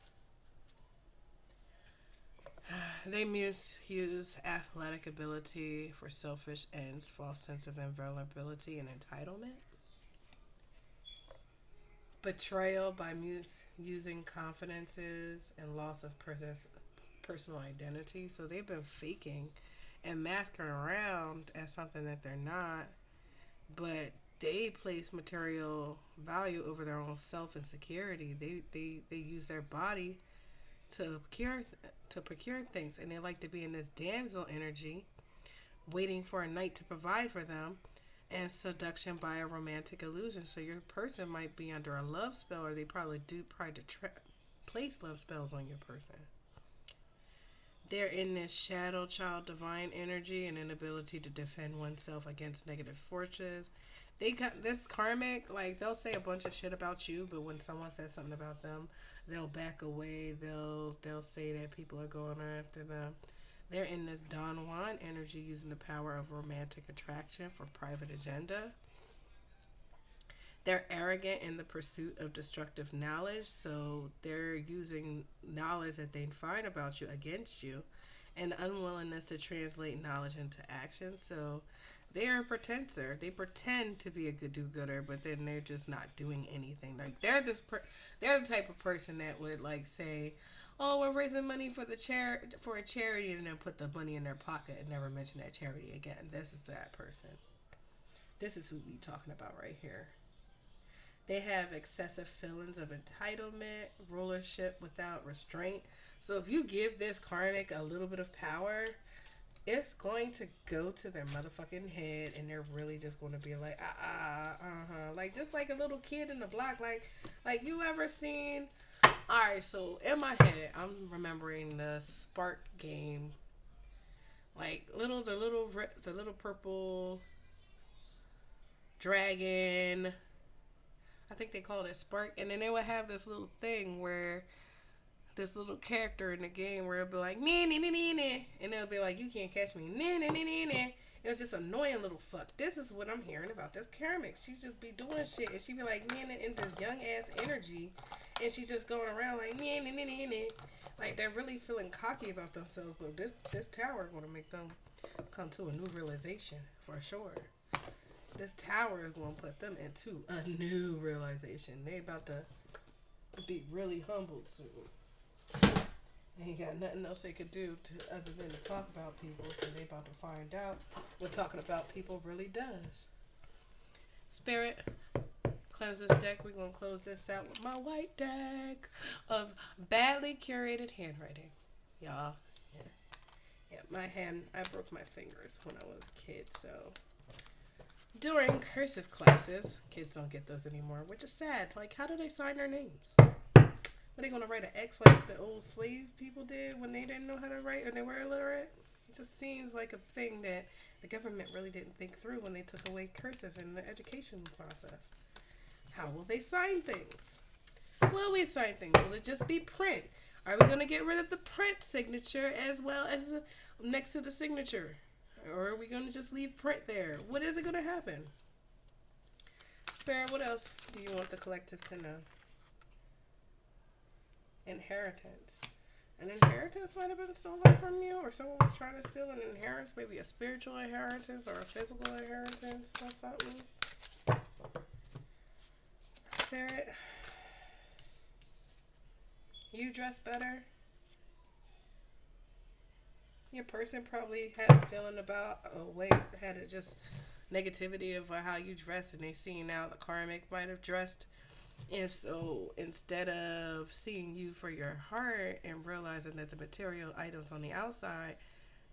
they misuse athletic ability for selfish ends, false sense of invulnerability and entitlement. Betrayal by using confidences and loss of personal identity. So they've been faking and masking around as something that they're not, but they place material value over their own self and security. They use their body to procure things, and they like to be in this damsel energy, waiting for a knight to provide for them, and seduction by a romantic illusion. So your person might be under a love spell, or they probably place love spells on your person. They're in this shadow child divine energy and inability to defend oneself against negative forces. They got this karmic, like they'll say a bunch of shit about you, but when someone says something about them, they'll back away. They'll say that people are going after them. They're in this Don Juan energy, using the power of romantic attraction for private agenda. They're arrogant in the pursuit of destructive knowledge, so they're using knowledge that they find about you against you, and unwillingness to translate knowledge into action. So they're a pretender. They pretend to be a good do-gooder, but then they're just not doing anything. Like they're the type of person that would like say, "Oh, we're raising money for for a charity," and then put the money in their pocket and never mention that charity again. This is that person. This is who we talking about right here. They have excessive feelings of entitlement, rulership without restraint. So if you give this karmic a little bit of power, it's going to go to their motherfucking head, and they're really just going to be like, like just like a little kid in the block. Like you ever seen? All right, so in my head, I'm remembering the Spark game, like the little purple dragon. I think they called it Spark, and then they would have this little thing where this little character in the game where it'll be like, nee, nee, nee, nee, nee, and it'll be like, you can't catch me, nee, nee, nee, nee, nee. It was just annoying little fuck. This is what I'm hearing about this karmic. She just be doing shit, and she be like, man, in this young ass energy, and she's just going around like, nee, nee, nee, nee, nee. Like they're really feeling cocky about themselves, but this tower is going to make them come to a new realization for sure. This tower is going to put them into a new realization. They about to be really humbled soon. They ain't got nothing else they could do other than to talk about people. So they about to find out what talking about people really does. Spirit, cleanse this deck. We're going to close this out with my white deck of badly curated handwriting. Y'all, yeah, I broke my fingers when I was a kid, so... During cursive classes, kids don't get those anymore, which is sad. Like, how do they sign their names? Are they going to write an X like the old slave people did when they didn't know how to write or they were illiterate? It just seems like a thing that the government really didn't think through when they took away cursive in the education process. How will they sign things? Will we sign things? Will it just be print? Are we going to get rid of the print signature as well as next to the signature? Or are we going to just leave print there? What is it going to happen? Spirit, what else do you want the collective to know? Inheritance. An inheritance might have been stolen from you, or someone was trying to steal an inheritance, maybe a spiritual inheritance or a physical inheritance or something. Spirit, you dress better. Your person probably had a feeling about had it just negativity of how you dress, and they seen now the karmic might have dressed, and so instead of seeing you for your heart and realizing that the material items on the outside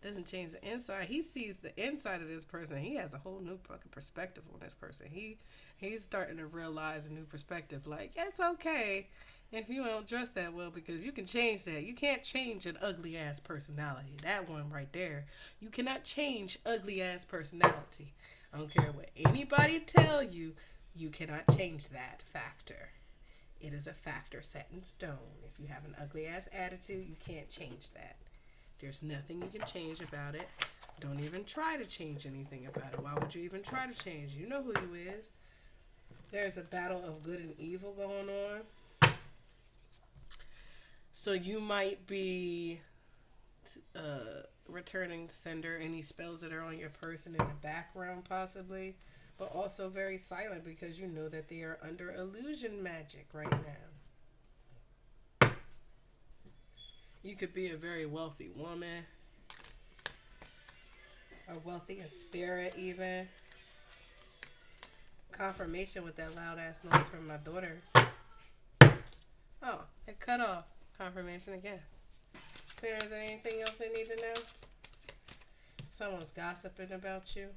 doesn't change the inside, he sees the inside of this person. He has a whole new fucking perspective on this person. He's starting to realize a new perspective. Like, it's okay if you don't dress that well, because you can change that. You can't change an ugly ass personality. That one right there. You cannot change ugly ass personality. I don't care what anybody tell you. You cannot change that factor. It is a factor set in stone. If you have an ugly ass attitude, you can't change that. There's nothing you can change about it. Don't even try to change anything about it. Why would you even try to change? You know who you is. There's a battle of good and evil going on. So you might be returning to sender any spells that are on your person in the background, possibly, but also very silent because you know that they are under illusion magic right now. You could be a very wealthy woman, or wealthy in spirit, even. Confirmation with that loud ass noise from my daughter. Oh, it cut off. Confirmation again. Spirit, is there anything else they need to know? Someone's gossiping about you.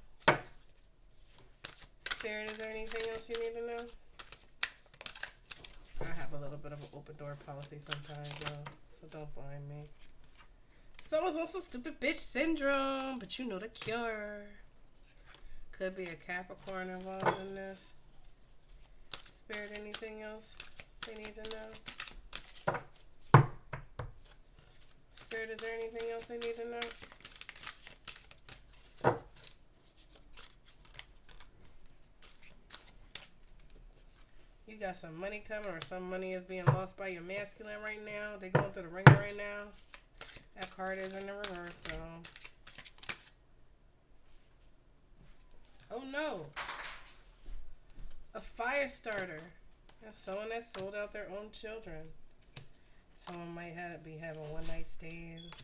Spirit, is there anything else you need to know? I have a little bit of an open door policy sometimes, though, so don't blind me. Someone's on some stupid bitch syndrome, but you know the cure. Could be a Capricorn involved in this. Spirit, anything else they need to know? Spirit, is there anything else they need to know? You got some money coming, or some money is being lost by your masculine right now. They're going through the ringer right now. That card is in the reverse, so. Oh no. A fire starter. That's someone that sold out their own children. Someone might be having one night stands.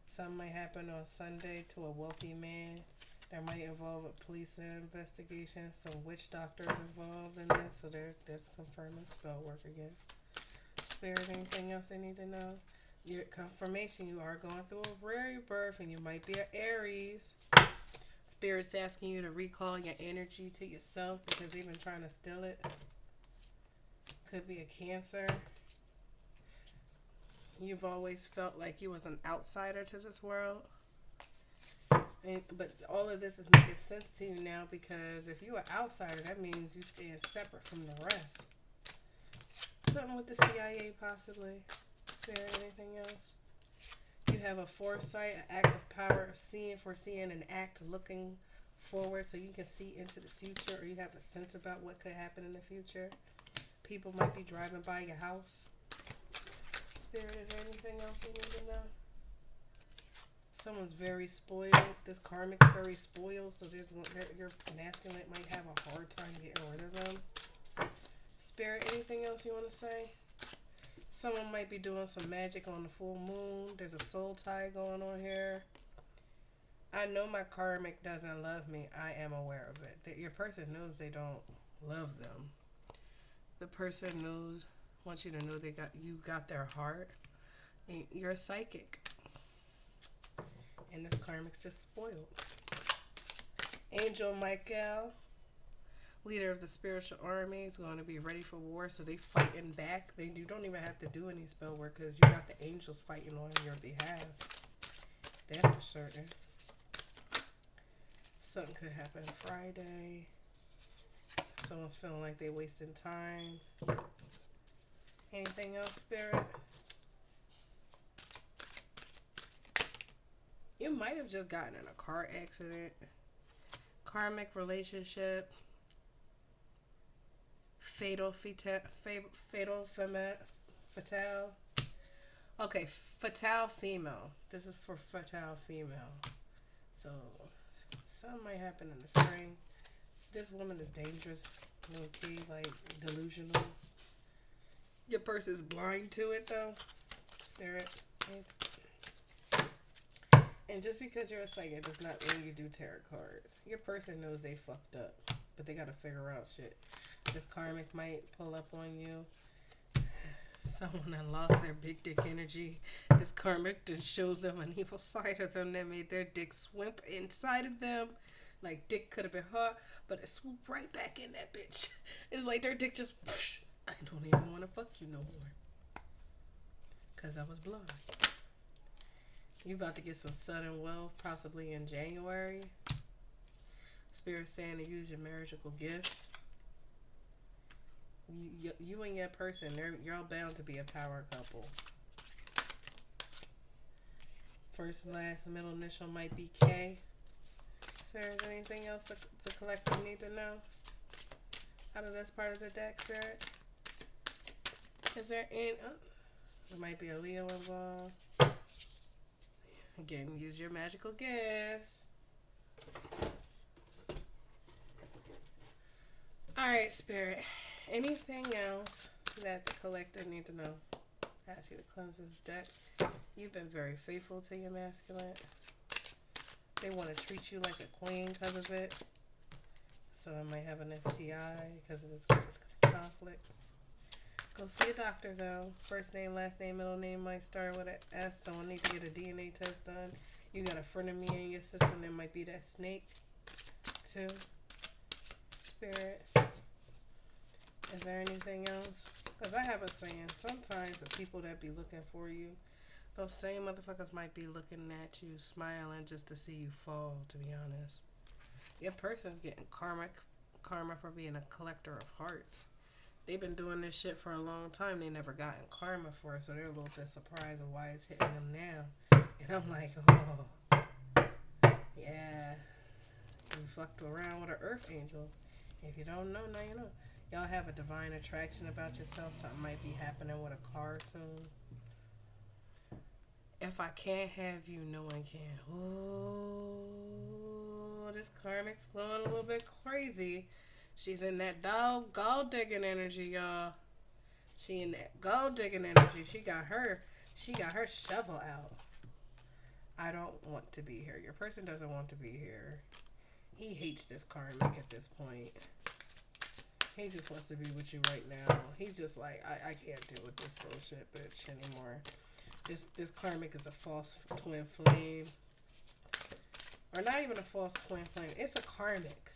Something might happen on Sunday to a wealthy man. That might involve a police investigation. Some witch doctors involved in this. So that's confirming spell work again. Spirit, anything else they need to know? Your confirmation, you are going through a rebirth and you might be an Aries. Spirit's asking you to recall your energy to yourself because they've been trying to steal it. Could be a Cancer. You've always felt like you was an outsider to this world. But all of this is making sense to you now because if you're an outsider, that means you stand separate from the rest. Something with the CIA, possibly. Spirit, anything else? You have a foresight, an active power of foreseeing an act, looking forward so you can see into the future, or you have a sense about what could happen in the future. People might be driving by your house. Spirit, is there anything else you need to know? Someone's very spoiled. This karmic's very spoiled, so your masculine might have a hard time getting rid of them. Spirit, anything else you want to say? Someone might be doing some magic on the full moon. There's a soul tie going on here. I know my karmic doesn't love me. I am aware of it. That your person knows they don't love them. The person wants you to know you got their heart. And you're a psychic. And this karmic's just spoiled. Angel Michael, leader of the spiritual army, is going to be ready for war, so they fighting back. You don't even have to do any spell work because you got the angels fighting on your behalf. That's for certain. Something could happen Friday. Someone's feeling like they're wasting time. Anything else, Spirit? You might have just gotten in a car accident. Karmic relationship. Fatal. Okay, fatale female. This is for fatale female. So, something might happen in the spring. This woman is dangerous. Low key, like delusional. Your person's blind to it, though. Spirit. And just because you're a psychic does not mean you do tarot cards. Your person knows they fucked up, but they gotta figure out shit. This karmic might pull up on you. Someone that lost their big dick energy. This karmic done showed them an evil side of them that made their dick swim inside of them. Like dick could have been hot, but it swooped right back in that bitch. It's like their dick just, whoosh, I don't even want to fuck you no more. Cause I was blind. You about to get some sudden wealth, possibly in January. Spirit's saying to use your magical gifts. You and your person, you're all bound to be a power couple. First, last, middle initial might be K. Spirit, is there anything else the collective need to know? out of this part of the deck, Spirit? Is there any... Oh, there might be a Leo involved. Again, use your magical gifts. Alright, Spirit. Anything else that the collector needs to know? Ask you to cleanse this deck. You've been very faithful to your masculine. They want to treat you like a queen because of it. So I might have an STI because of this conflict. Go see a doctor though. First name, last name, middle name might start with an S. Someone needs to get a DNA test done. You got a frenemy in your system that might be that snake too. Spirit. Is there anything else? Because I have a saying. Sometimes the people that be looking for you, those same motherfuckers might be looking at you, smiling just to see you fall, to be honest. Your person's getting karma for being a collector of hearts. They've been doing this shit for a long time. They never gotten karma for it, so they're a little bit surprised of why it's hitting them now. And I'm like, oh, yeah. You fucked around with an earth angel. If you don't know, now you know. Y'all have a divine attraction about yourself. Something might be happening with a car soon. If I can't have you, no one can. Oh, this karmic's going a little bit crazy. She's in that gold digging energy, y'all. She in that gold digging energy. She got her shovel out. I don't want to be here. Your person doesn't want to be here. He hates this karmic at this point. He just wants to be with you right now. He's just like, I can't deal with this bullshit bitch anymore. This karmic is a false twin flame. Or not even a false twin flame. It's a karmic.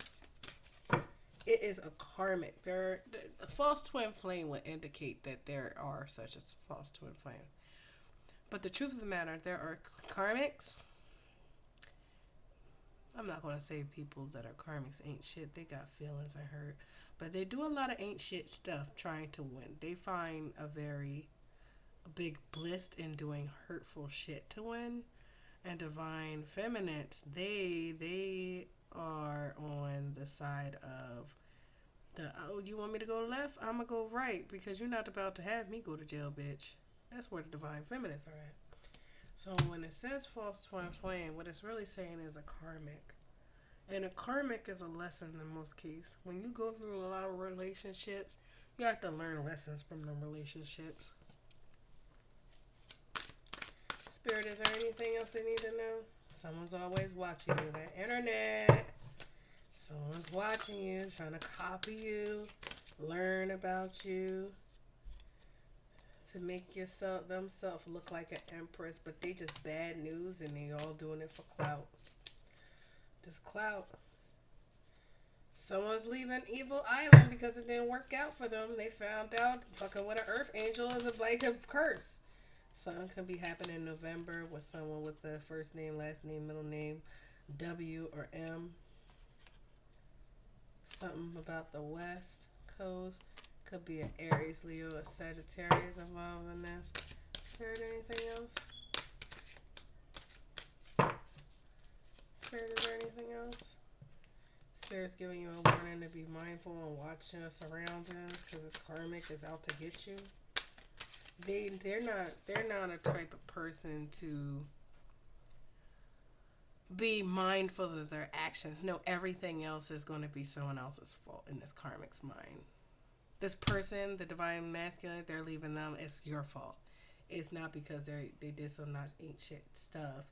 It is a karmic. A false twin flame would indicate that there are such as false twin flame. But the truth of the matter, there are karmics. I'm not going to say people that are karmics ain't shit. They got feelings and hurt. But they do a lot of ain't shit stuff trying to win. They find a big bliss in doing hurtful shit to win. And divine feminines, they are on the side of oh, you want me to go left? I'm going to go right because you're not about to have me go to jail, bitch. That's where the divine feminines are at. So when it says false twin flame, what it's really saying is a karmic. And a karmic is a lesson in most cases. When you go through a lot of relationships, you have to learn lessons from them relationships. Spirit, is there anything else they need to know? Someone's always watching you. That internet. Someone's watching you, trying to copy you, learn about you, to make themselves look like an empress, but they just bad news and they all doing it for clout. Just clout. Someone's leaving Evil Island because it didn't work out for them. They found out fucking with an earth angel is a curse. Something could be happening in November with someone with the first name, last name, middle name, W or M. Something about the West Coast. Could be an Aries, Leo, or Sagittarius involved in this. Spirit, anything else? Spirit, is there anything else? Spirit's giving you a warning to be mindful and watch your surroundings because this karmic is out to get you. They're not a type of person to be mindful of their actions. No, everything else is going to be someone else's fault in this karmic's mind. This person, the divine masculine, they're leaving them. It's your fault. It's not because they did some not ain't shit stuff.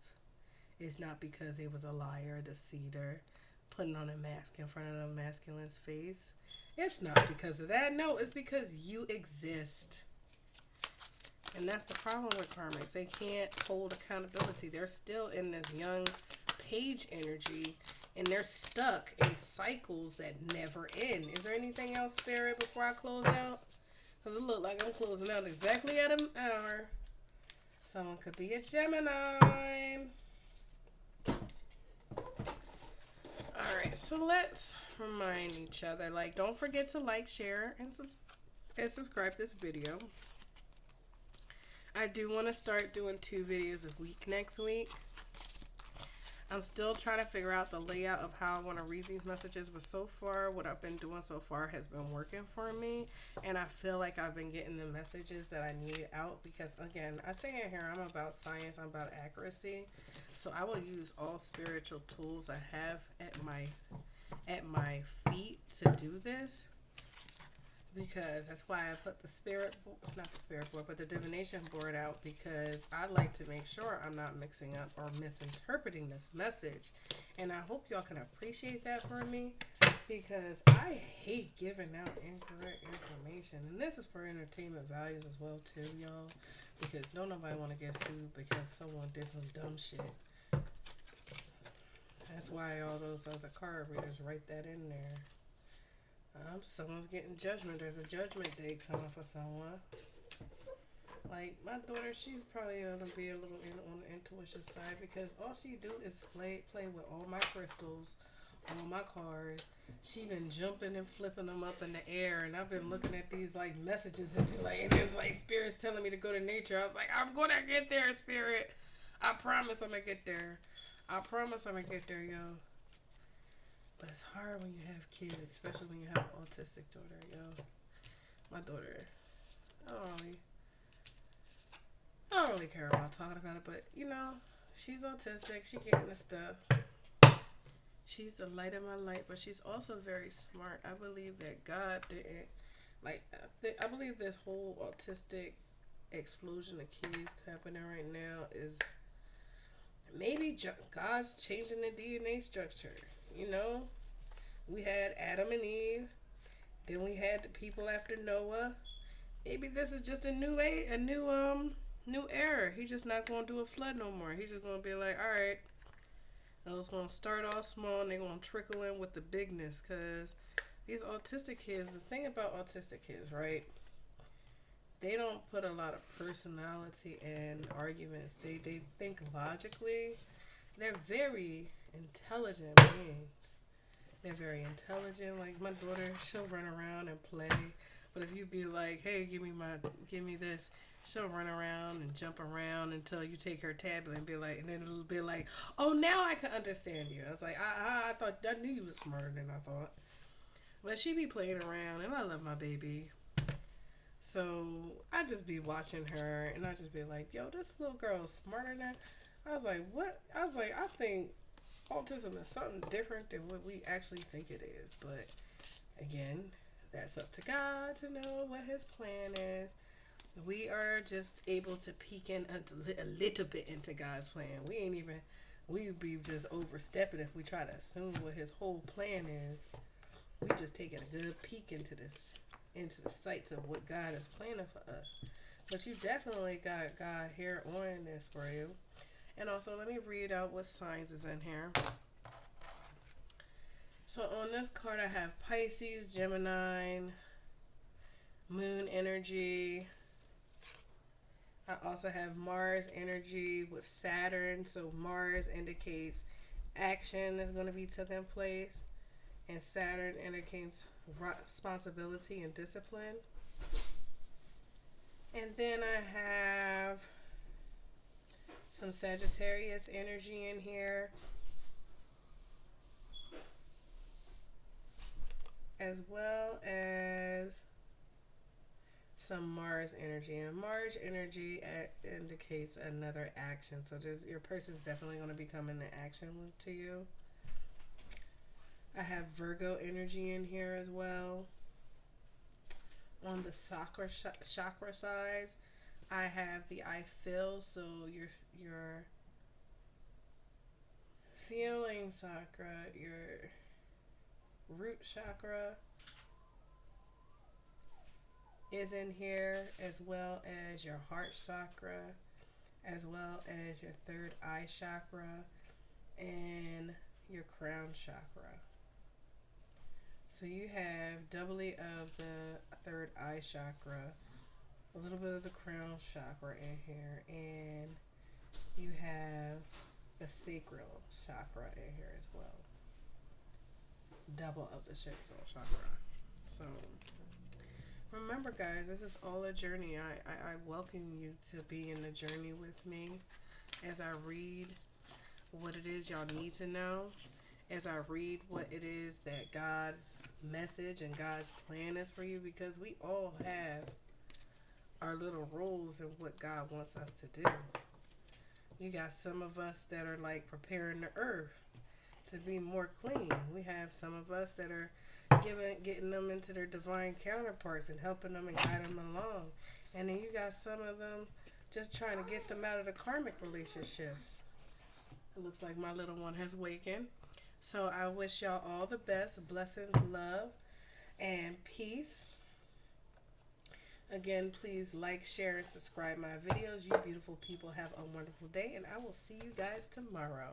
It's not because they was a liar, a deceiver, putting on a mask in front of the masculine's face. It's not because of that. No, it's because you exist. And that's the problem with karmics. They can't hold accountability. They're still in this young page energy, and they're stuck in cycles that never end. Is there anything else, Spirit, before I close out? Because it looks like I'm closing out exactly at an hour. Someone could be a Gemini. Alright, so let's remind each other. Don't forget to like, share, and subscribe this video. I do want to start doing 2 videos a week next week. I'm still trying to figure out the layout of how I want to read these messages, but so far, what I've been doing so far has been working for me, and I feel like I've been getting the messages that I need out because, again, I say in here, I'm about science, I'm about accuracy, so I will use all spiritual tools I have at my feet to do this. Because that's why I put the not the spirit board, but the divination board out, because I like to make sure I'm not mixing up or misinterpreting this message. And I hope y'all can appreciate that for me, because I hate giving out incorrect information. And this is for entertainment values as well too, y'all, because don't nobody want to get sued because someone did some dumb shit. That's why all those other card readers write that in there. Someone's getting judgment. There's a judgment day coming for someone. Like, my daughter, she's probably going to be a little on the intuition side, because all she do is play with all my crystals, all my cards. She been jumping and flipping them up in the air, and I've been looking at these, like, messages, and it's like Spirit's telling me to go to nature. I was like, I'm going to get there, Spirit. I promise I'm going to get there. I promise I'm going to get there, yo. But it's hard when you have kids, especially when you have an autistic daughter, yo. My daughter, I don't really care about talking about it, but, you know, she's autistic. She getting the stuff. She's the light of my light, but she's also very smart. I believe that God didn't, I believe this whole autistic explosion of kids happening right now is maybe God's changing the DNA structure. You know, we had Adam and Eve, then we had the people after Noah. Maybe this is just a new era. He's just not going to do a flood no more. He's just going to be like, all right, it's going to start off small and they're going to trickle in with the bigness. Because these autistic kids, the thing about autistic kids, right? They don't put a lot of personality in arguments. They think logically. They're very intelligent beings. They're very intelligent. Like my daughter, she'll run around and play. But if you be like, hey, give me this, she'll run around and jump around until you take her tablet and be like, and then it'll be like, oh, now I can understand you. I was like, I thought, I knew you was smarter than I thought. But she be playing around, and I love my baby. So I just be watching her, and I just be like, yo, this little girl is smarter than. I was like, what? I was like, I think autism is something different than what we actually think it is. But again, that's up to God to know what his plan is. We are just able to peek in a little bit into God's plan. We'd be just overstepping if we try to assume what his whole plan is. We just taking a good peek into the sights of what God is planning for us. But you definitely got God here on this for you. And also, let me read out what signs is in here. So on this card, I have Pisces, Gemini, Moon energy. I also have Mars energy with Saturn. So Mars indicates action is going to be taking place, and Saturn indicates responsibility and discipline. And then I have some Sagittarius energy in here, as well as some Mars energy. And Mars energy indicates another action. So your person's definitely going to be coming to action to you. I have Virgo energy in here as well. On the chakra sides, I have the I feel. So your feeling chakra, your root chakra is in here, as well as your heart chakra, as well as your third eye chakra, and your crown chakra. So you have doubly of the third eye chakra, a little bit of the crown chakra in here, and you have the sacral chakra in here as well. Double of the sacral chakra. So remember, guys, this is all a journey. I welcome you to be in the journey with me as I read. what it is y'all need to know as I read what it is that God's message and God's plan is for you, because we all have our little rules and what God wants us to do. You got some of us that are like preparing the earth to be more clean. We have some of us that are getting them into their divine counterparts and helping them and guiding them along. And then you got some of them just trying to get them out of the karmic relationships. It looks like my little one has wakened. So I wish y'all all the best. Blessings, love, and peace. Again, please like, share, and subscribe my videos. You beautiful people have a wonderful day, and I will see you guys tomorrow.